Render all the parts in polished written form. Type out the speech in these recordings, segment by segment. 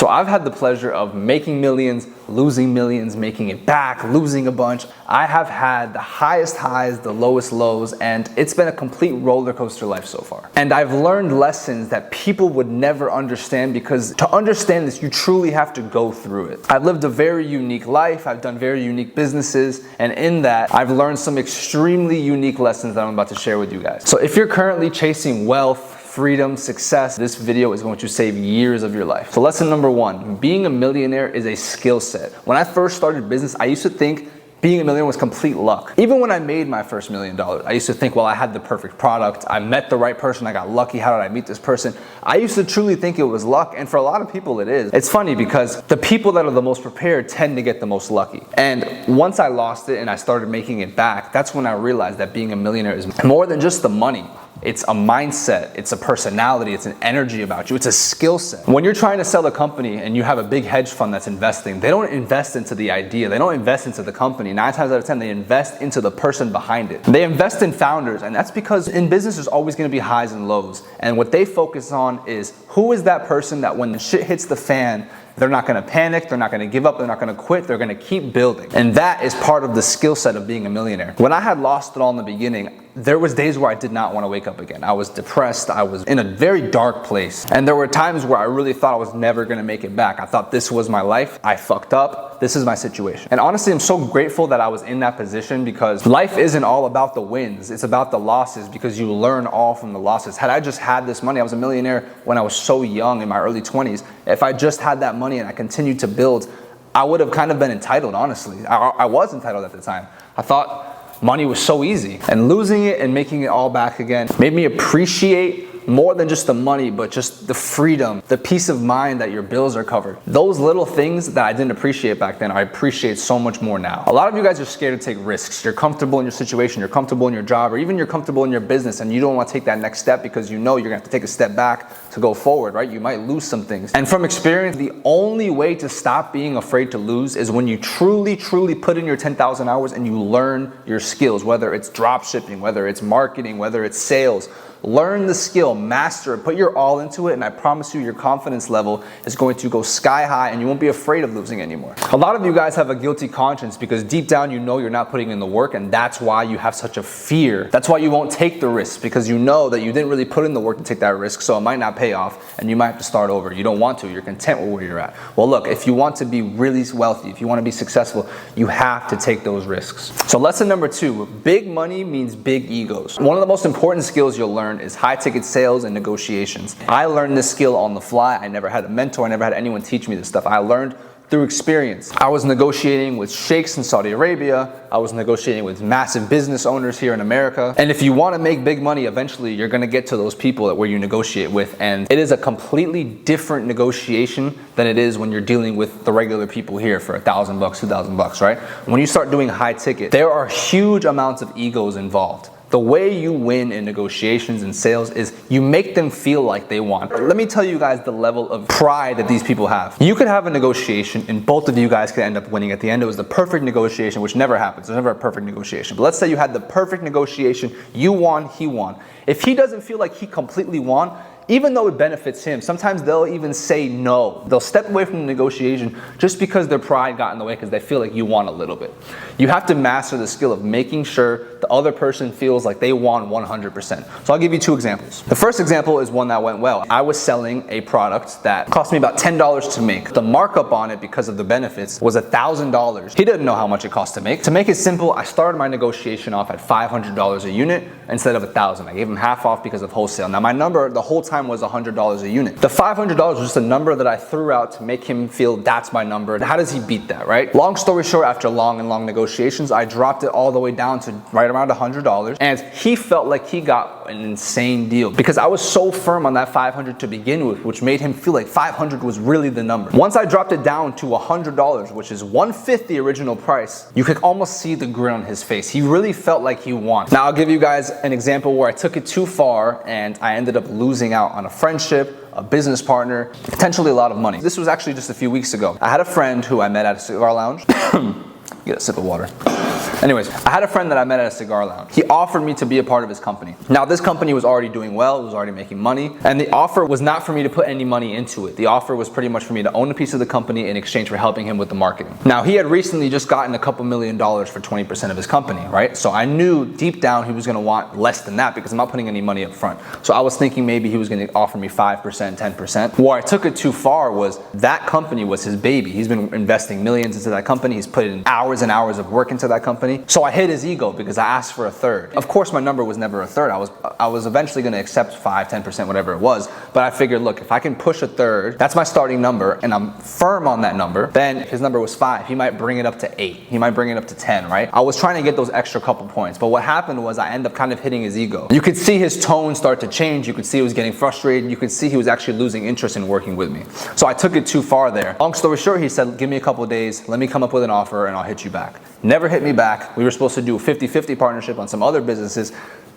So I've had the pleasure of making millions, losing millions, making it back, losing a bunch. I have had the highest highs, the lowest lows, and it's been a complete roller coaster life so far. And I've learned lessons that people would never understand, because to understand this, you truly have to go through it. I've lived a very unique life. I've done very unique businesses. And in that, I've learned some extremely unique lessons that I'm about to share with you guys. So if you're currently chasing wealth, freedom, success, this video is going to save years of your life. So lesson number one, being a millionaire is a skill set. When I first started business, I used to think being a millionaire was complete luck. Even when I made my first $1 million, I used to think, well, I had the perfect product. I met the right person. I got lucky. How did I meet this person? I used to truly think it was luck. And for a lot of people, it is. It's funny because the people that are the most prepared tend to get the most lucky. And once I lost it and I started making it back, that's when I realized that being a millionaire is more than just the money. It's a mindset, it's a personality, it's an energy about you, it's a skill set. When you're trying to sell a company and you have a big hedge fund that's investing, they don't invest into the idea, they don't invest into the company. 9 times out of 10, they invest into the person behind it. They invest in founders, and that's because in business there's always gonna be highs and lows. And what they focus on is, who is that person that when the shit hits the fan, they're not gonna panic, they're not gonna give up, they're not gonna quit, they're gonna keep building. And that is part of the skill set of being a millionaire. When I had lost it all in the beginning, there was days where I did not want to wake up again. I was depressed, I was in a very dark place. And there were times where I really thought I was never gonna make it back. I thought this was my life, I fucked up, this is my situation. And honestly, I'm so grateful that I was in that position, because life isn't all about the wins, it's about the losses, because you learn all from the losses. Had I just had this money, I was a millionaire when I was so young in my early 20s. If I just had that money and I continued to build, I would have kind of been entitled, honestly. I was entitled at the time. I thought money was so easy, and losing it and making it all back again made me appreciate more than just the money, but just the freedom, the peace of mind that your bills are covered. Those little things that I didn't appreciate back then, I appreciate so much more now. A lot of you guys are scared to take risks. You're comfortable in your situation, you're comfortable in your job, or even you're comfortable in your business, and you don't want to take that next step because you know you're gonna have to take a step back to go forward, right? You might lose some things. And from experience, the only way to stop being afraid to lose is when you truly put in your 10,000 hours and you learn your skills, whether it's drop shipping, whether it's marketing, whether it's sales. Learn the skill, master it, put your all into it, and I promise you your confidence level is going to go sky high and you won't be afraid of losing anymore. A lot of you guys have a guilty conscience because deep down you know you're not putting in the work, and that's why you have such a fear. That's why you won't take the risk, because you know that you didn't really put in the work to take that risk, so it might not pay off and you might have to start over. You don't want to, you're content with where you're at. Well look, if you want to be really wealthy, if you want to be successful, you have to take those risks. So lesson number 2, big money means big egos. One of the most important skills you'll learn is high ticket sales and negotiations. I learned this skill on the fly. I never had a mentor. I never had anyone teach me this stuff. I learned through experience. I was negotiating with sheikhs in Saudi Arabia. I was negotiating with massive business owners here in America. And if you want to make big money, eventually you're going to get to those people that where you negotiate with. And it is a completely different negotiation than it is when you're dealing with the regular people here for $1,000, $2,000, right? When you start doing high ticket, there are huge amounts of egos involved. The way you win in negotiations and sales is you make them feel like they want. Let me tell you guys the level of pride that these people have. You could have a negotiation and both of you guys could end up winning. At the end, it was the perfect negotiation, which never happens. There's never a perfect negotiation. But let's say you had the perfect negotiation. You won, he won. If he doesn't feel like he completely won, even though it benefits him, sometimes they'll even say no. They'll step away from the negotiation just because their pride got in the way, because they feel like you won a little bit. You have to master the skill of making sure the other person feels like they won 100%. So I'll give you 2 examples. The first example is one that went well. I was selling a product that cost me about $10 to make. The markup on it, because of the benefits, was $1,000. He didn't know how much it cost to make. To make it simple, I started my negotiation off at $500 a unit instead of $1,000. I gave him half off because of wholesale. Now my number the whole time was $100 a unit. The $500 was just a number that I threw out to make him feel that's my number. How does he beat that, right? Long story short, after long negotiations, I dropped it all the way down to right around $100, and he felt like he got an insane deal because I was so firm on that $500 to begin with, which made him feel like $500 was really the number. Once I dropped it down to $100, which is 1/5 the original price, you could almost see the grin on his face. He really felt like he won. Now I'll give you guys an example where I took it too far and I ended up losing out on a friendship, a business partner, potentially a lot of money. This was actually just a few weeks ago. I had a friend who I met at a cigar lounge. Get a sip of water. Anyways, I had a friend that I met at a cigar lounge. He offered me to be a part of his company. Now, this company was already doing well, it was already making money, and the offer was not for me to put any money into it. The offer was pretty much for me to own a piece of the company in exchange for helping him with the marketing. Now, he had recently just gotten a couple $1 million for 20% of his company, right? So I knew deep down he was gonna want less than that because I'm not putting any money up front. So I was thinking maybe he was gonna offer me 5%, 10%. Where I took it too far was that company was his baby. He's been investing millions into that company. He's put in hours and hours of work into that company. So I hit his ego because I asked for a third. Of course, my number was never a third. I was eventually gonna accept 5, 10%, whatever it was. But I figured, look, if I can push a third, that's my starting number, and I'm firm on that number, then if his number was 5, he might bring it up to 8. He might bring it up to 10, right? I was trying to get those extra couple points, but what happened was I ended up kind of hitting his ego. You could see his tone start to change. You could see he was getting frustrated. You could see he was actually losing interest in working with me. So I took it too far there. Long story short, he said, give me a couple of days, let me come up with an offer and I'll hit you back. Never hit me back. We were supposed to do a 50-50 partnership on some other businesses.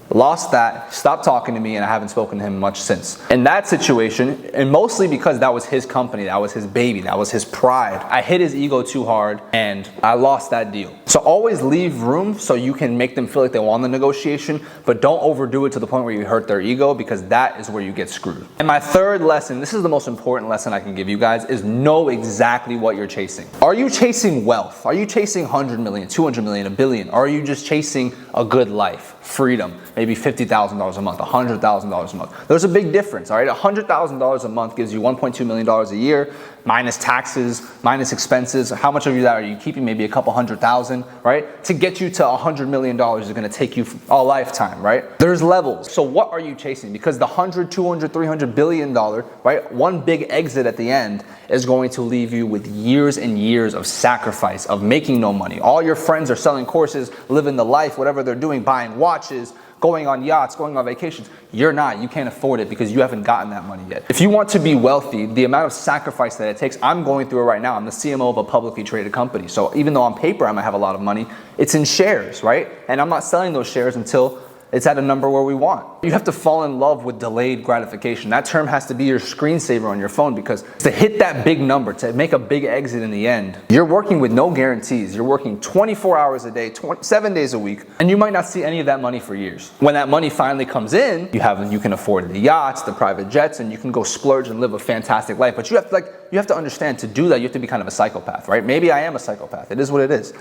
Lost that, stopped talking to me, and I haven't spoken to him much since. In that situation, and mostly because that was his company, that was his baby, that was his pride, I hit his ego too hard and I lost that deal. So always leave room so you can make them feel like they won the negotiation, but don't overdo it to the point where you hurt their ego, because that is where you get screwed. And my third lesson, this is the most important lesson I can give you guys, is know exactly what you're chasing. Are you chasing wealth? Are you chasing 100 million, 200 million, a billion? Or are you just chasing a good life, freedom, maybe $50,000 a month, $100,000 a month? There's a big difference, all right? $100,000 a month gives you $1.2 million a year, minus taxes, minus expenses. How much of that are you keeping? Maybe a couple $100,000, right? To get you to $100 million is gonna take you a lifetime, right? There's levels. So what are you chasing? Because the 100, 200, 300 billion dollar, right? One big exit at the end is going to leave you with years and years of sacrifice, of making no money. All your friends are selling courses, living the life, whatever they're doing, buying watches, going on yachts, going on vacations. You're not. You can't afford it because you haven't gotten that money yet. If you want to be wealthy, the amount of sacrifice that it takes, I'm going through it right now. I'm the CMO of a publicly traded company. So even though on paper I might have a lot of money, it's in shares, right? And I'm not selling those shares until it's at a number where we want. You have to fall in love with delayed gratification. That term has to be your screensaver on your phone, because to hit that big number, to make a big exit in the end, you're working with no guarantees. You're working 24 hours a day, 7 days a week, and you might not see any of that money for years. When that money finally comes in, you can afford the yachts, the private jets, and you can go splurge and live a fantastic life. But you have to understand, to do that, you have to be kind of a psychopath, right? Maybe I am a psychopath. It is what it is.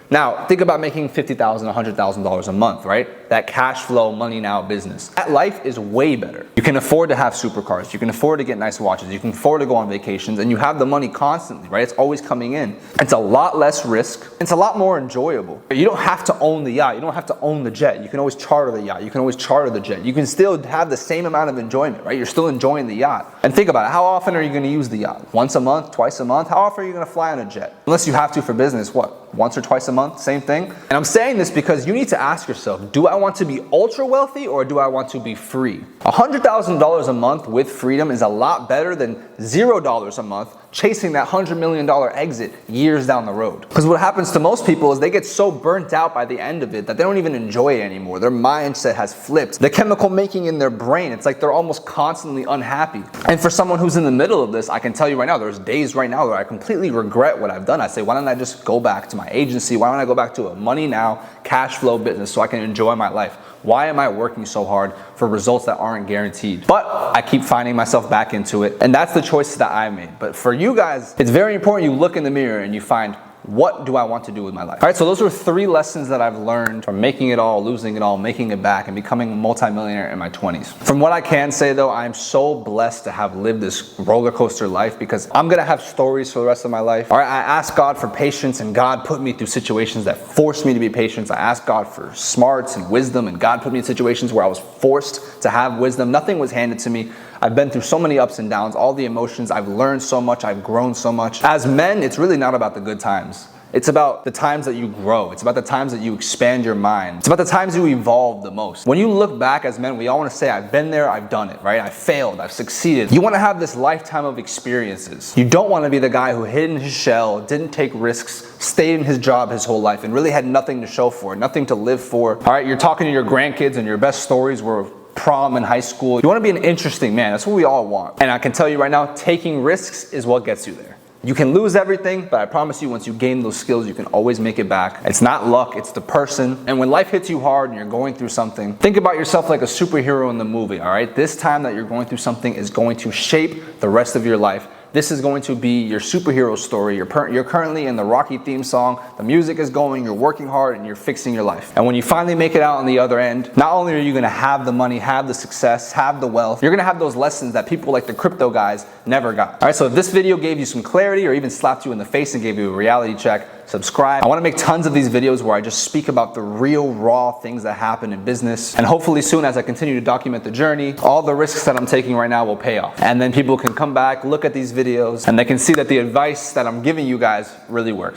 Now, think about making $50,000, $100,000 a month, right? That cash flow, money now business. That life is way better. You can afford to have supercars. You can afford to get nice watches. You can afford to go on vacations, and you have the money constantly, right? It's always coming in. It's a lot less risk. It's a lot more enjoyable. You don't have to own the yacht. You don't have to own the jet. You can always charter the yacht. You can always charter the jet. You can still have the same amount of enjoyment, right? You're still enjoying the yacht. And think about it. How often are you going to use the yacht? Once a month? Twice a month? How often are you going to fly on a jet? Unless you have to for business, what? Once or twice a month, same thing. And I'm saying this because you need to ask yourself, do I want to be ultra wealthy or do I want to be free? $100,000 a month with freedom is a lot better than $0 a month chasing that $100 million exit years down the road. Because what happens to most people is they get so burnt out by the end of it that they don't even enjoy it anymore. Their mindset has flipped. The chemical making in their brain, it's like they're almost constantly unhappy. And for someone who's in the middle of this, I can tell you right now, there's days right now where I completely regret what I've done. I say, why don't I just go back to my agency? Why don't I go back to a money now, cash flow business so I can enjoy my life? Why am I working so hard for results that aren't guaranteed? But I keep finding myself back into it, and that's the choice that I made. But for you guys, it's very important you look in the mirror and you find, what do I want to do with my life? All right, so those are 3 lessons that I've learned from making it all, losing it all, making it back, and becoming a multimillionaire in my 20s. From what I can say though, I'm so blessed to have lived this roller coaster life, because I'm gonna have stories for the rest of my life. All right, I asked God for patience, and God put me through situations that forced me to be patient. I asked God for smarts and wisdom, and God put me in situations where I was forced to have wisdom. Nothing was handed to me. I've been through so many ups and downs, all the emotions. I've learned so much. I've grown so much. As men, it's really not about the good times. It's about the times that you grow. It's about the times that you expand your mind. It's about the times you evolve the most. When you look back as men, we all want to say, I've been there, I've done it, right? I failed, I've succeeded. You want to have this lifetime of experiences. You don't want to be the guy who hid in his shell, didn't take risks, stayed in his job his whole life, and really had nothing to show for it, nothing to live for. All right, you're talking to your grandkids and your best stories were prom in high school. You want to be an interesting man. That's what we all want. And I can tell you right now, taking risks is what gets you there. You can lose everything, but I promise you, once you gain those skills, you can always make it back. It's not luck, it's the person. And when life hits you hard and you're going through something, think about yourself like a superhero in the movie, all right? This time that you're going through something is going to shape the rest of your life. This is going to be your superhero story. You're currently in the Rocky theme song. The music is going, you're working hard, and you're fixing your life. And when you finally make it out on the other end, not only are you gonna have the money, have the success, have the wealth, you're gonna have those lessons that people like the crypto guys never got. All right, so if this video gave you some clarity or even slapped you in the face and gave you a reality check, subscribe. I wanna make tons of these videos where I just speak about the real raw things that happen in business. And hopefully soon, as I continue to document the journey, all the risks that I'm taking right now will pay off. And then people can come back, look at these videos, and they can see that the advice that I'm giving you guys really works.